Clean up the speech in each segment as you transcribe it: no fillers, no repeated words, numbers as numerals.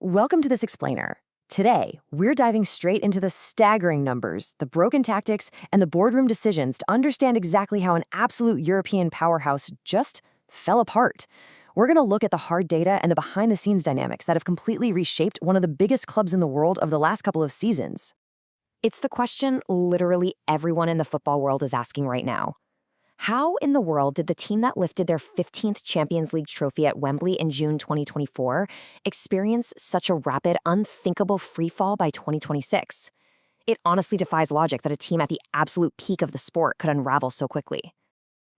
Welcome to this explainer. Today, we're diving straight into the staggering numbers, the broken tactics, and the boardroom decisions to understand exactly how an absolute European powerhouse just fell apart. We're going to look at the hard data and the behind-the-scenes dynamics that have completely reshaped one of the biggest clubs in the world of the last couple of seasons. It's the question literally everyone in the football world is asking right now. How in the world did the team that lifted their 15th Champions League trophy at Wembley in June 2024 experience such a rapid, unthinkable freefall by 2026? It honestly defies logic that a team at the absolute peak of the sport could unravel so quickly.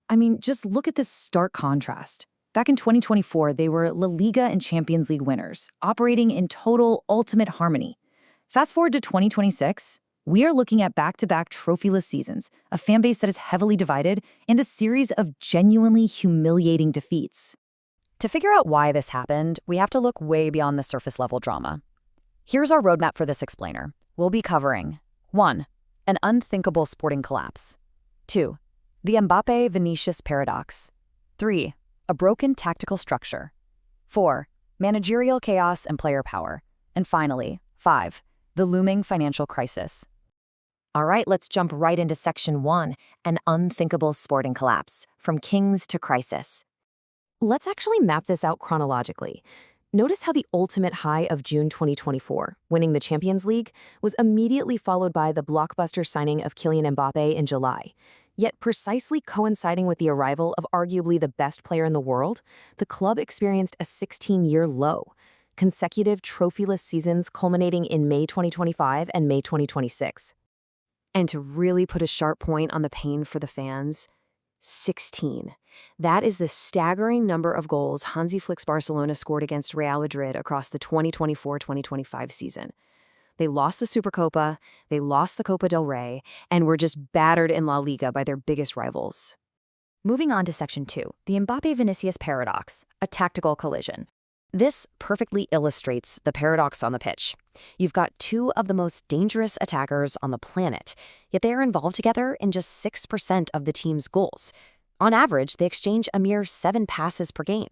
I mean, just look at this stark contrast. Back in 2024, they were La Liga and Champions League winners, operating in total ultimate harmony. Fast forward to 2026, we are looking at back-to-back trophyless seasons, a fan base that is heavily divided, and a series of genuinely humiliating defeats. To figure out why this happened, we have to look way beyond the surface-level drama. Here's our roadmap for this explainer. We'll be covering 1. An unthinkable sporting collapse. 2. The Mbappe-Vinicius paradox. 3. A broken tactical structure. 4. Managerial chaos and player power. And finally, 5. The looming financial crisis. All right, let's jump right into Section 1, an unthinkable sporting collapse, from kings to crisis. Let's actually map this out chronologically. Notice how the ultimate high of June 2024, winning the Champions League, was immediately followed by the blockbuster signing of Kylian Mbappe in July. Yet precisely coinciding with the arrival of arguably the best player in the world, the club experienced a 16-year low. Consecutive trophyless seasons culminating in May 2025 and May 2026. And to really put a sharp point on the pain for the fans, 16. That is the staggering number of goals Hansi Flick's Barcelona scored against Real Madrid across the 2024-2025 season. They lost the Supercopa, they lost the Copa del Rey, and were just battered in La Liga by their biggest rivals. Moving on to Section 2, the Mbappe-Vinicius paradox, a tactical collision. This perfectly illustrates the paradox on the pitch. You've got two of the most dangerous attackers on the planet, yet they are involved together in just 6% of the team's goals. On average, they exchange a mere 7 passes per game.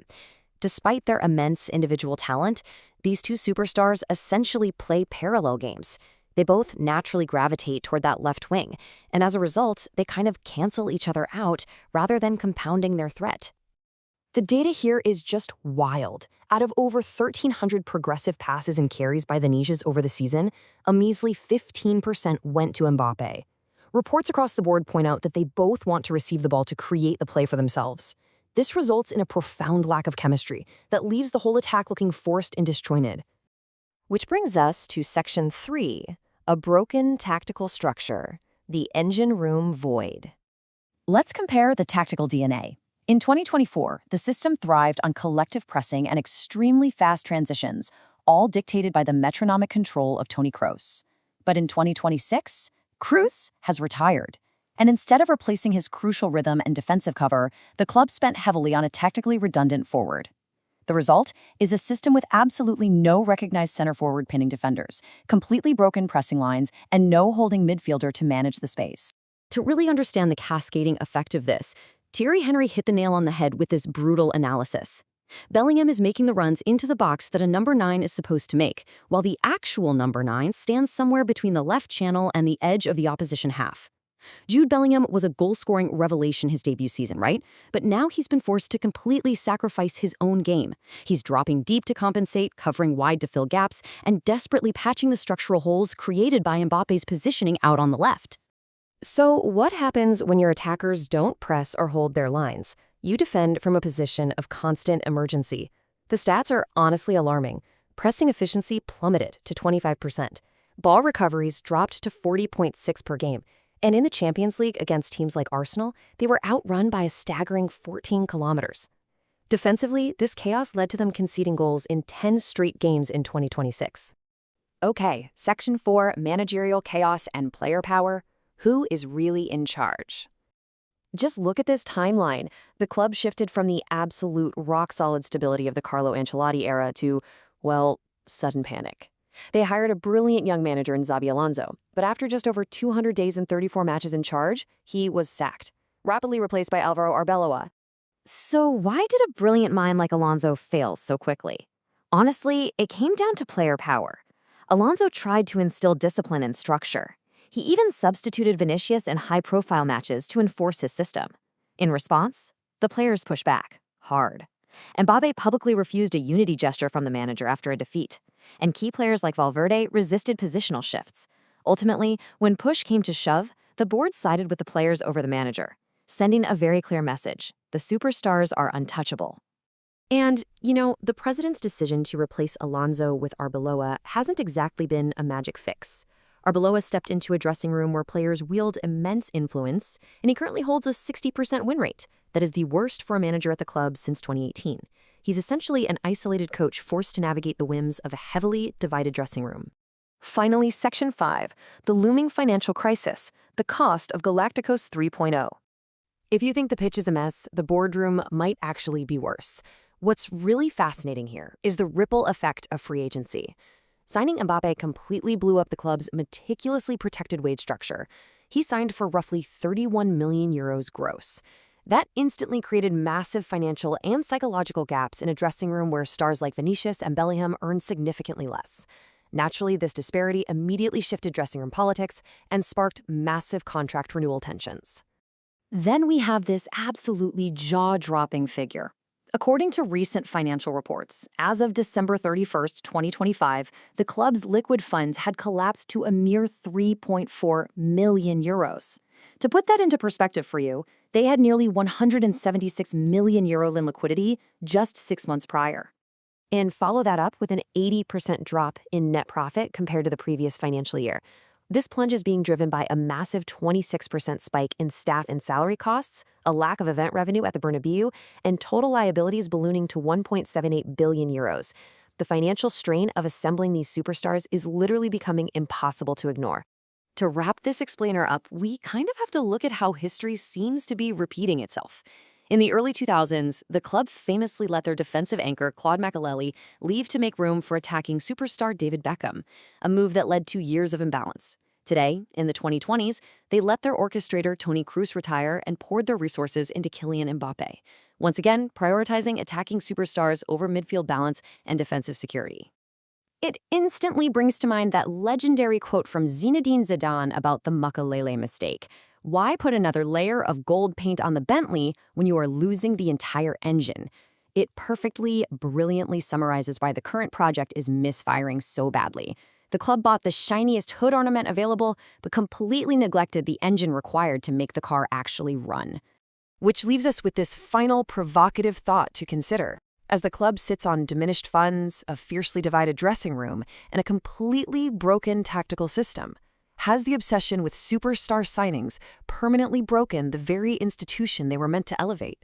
Despite their immense individual talent, these two superstars essentially play parallel games. They both naturally gravitate toward that left wing, and as a result, they kind of cancel each other out rather than compounding their threat. The data here is just wild. Out of over 1,300 progressive passes and carries by the Vinicius over the season, a measly 15% went to Mbappe. Reports across the board point out that they both want to receive the ball to create the play for themselves. This results in a profound lack of chemistry that leaves the whole attack looking forced and disjointed. Which brings us to Section 3, a broken tactical structure, the engine room void. Let's compare the tactical DNA. In 2024, the system thrived on collective pressing and extremely fast transitions, all dictated by the metronomic control of Toni Kroos. But in 2026, Kroos has retired. And instead of replacing his crucial rhythm and defensive cover, the club spent heavily on a tactically redundant forward. The result is a system with absolutely no recognized center-forward pinning defenders, completely broken pressing lines, and no holding midfielder to manage the space. To really understand the cascading effect of this, Thierry Henry hit the nail on the head with this brutal analysis. Bellingham is making the runs into the box that a number 9 is supposed to make, while the actual number 9 stands somewhere between the left channel and the edge of the opposition half. Jude Bellingham was a goal-scoring revelation his debut season, right? But now he's been forced to completely sacrifice his own game. He's dropping deep to compensate, covering wide to fill gaps, and desperately patching the structural holes created by Mbappe's positioning out on the left. So what happens when your attackers don't press or hold their lines? You defend from a position of constant emergency. The stats are honestly alarming. Pressing efficiency plummeted to 25%. Ball recoveries dropped to 40.6 per game. And in the Champions League against teams like Arsenal, they were outrun by a staggering 14 kilometers. Defensively, this chaos led to them conceding goals in 10 straight games in 2026. Okay, Section 4, managerial chaos and player power. Who is really in charge? Just look at this timeline. The club shifted from the absolute rock-solid stability of the Carlo Ancelotti era to, well, sudden panic. They hired a brilliant young manager in Xabi Alonso, but after just over 200 days and 34 matches in charge, he was sacked, rapidly replaced by Alvaro Arbeloa. So why did a brilliant mind like Alonso fail so quickly? Honestly, it came down to player power. Alonso tried to instill discipline and structure. He even substituted Vinicius in high-profile matches to enforce his system. In response, the players pushed back, hard. Mbappe publicly refused a unity gesture from the manager after a defeat, and key players like Valverde resisted positional shifts. Ultimately, when push came to shove, the board sided with the players over the manager, sending a very clear message: the superstars are untouchable. And, the president's decision to replace Alonso with Arbeloa hasn't exactly been a magic fix. Arbeloa stepped into a dressing room where players wield immense influence, and he currently holds a 60% win rate. That is the worst for a manager at the club since 2018. He's essentially an isolated coach forced to navigate the whims of a heavily divided dressing room. Finally, Section 5, the looming financial crisis, the cost of Galacticos 3.0. If you think the pitch is a mess, the boardroom might actually be worse. What's really fascinating here is the ripple effect of free agency. Signing Mbappe completely blew up the club's meticulously protected wage structure. He signed for roughly 31 million euros gross. That instantly created massive financial and psychological gaps in a dressing room where stars like Vinicius and Bellingham earned significantly less. Naturally, this disparity immediately shifted dressing room politics and sparked massive contract renewal tensions. Then we have this absolutely jaw-dropping figure. According to recent financial reports, as of December 31st, 2025, the club's liquid funds had collapsed to a mere 3.4 million euros. To put that into perspective for you, they had nearly 176 million euros in liquidity just 6 months prior. And follow that up with an 80% drop in net profit compared to the previous financial year. This plunge is being driven by a massive 26% spike in staff and salary costs, a lack of event revenue at the Bernabeu, and total liabilities ballooning to 1.78 billion euros. The financial strain of assembling these superstars is literally becoming impossible to ignore. To wrap this explainer up, we kind of have to look at how history seems to be repeating itself. In the early 2000s, the club famously let their defensive anchor, Claude Makélélé, leave to make room for attacking superstar David Beckham, a move that led to years of imbalance. Today, in the 2020s, they let their orchestrator Toni Kroos retire and poured their resources into Kylian Mbappe, once again prioritizing attacking superstars over midfield balance and defensive security. It instantly brings to mind that legendary quote from Zinedine Zidane about the Makélélé mistake. Why put another layer of gold paint on the Bentley when you are losing the entire engine? It perfectly, brilliantly summarizes why the current project is misfiring so badly. The club bought the shiniest hood ornament available, but completely neglected the engine required to make the car actually run. Which leaves us with this final provocative thought to consider. As the club sits on diminished funds, a fiercely divided dressing room, and a completely broken tactical system, has the obsession with superstar signings permanently broken the very institution they were meant to elevate?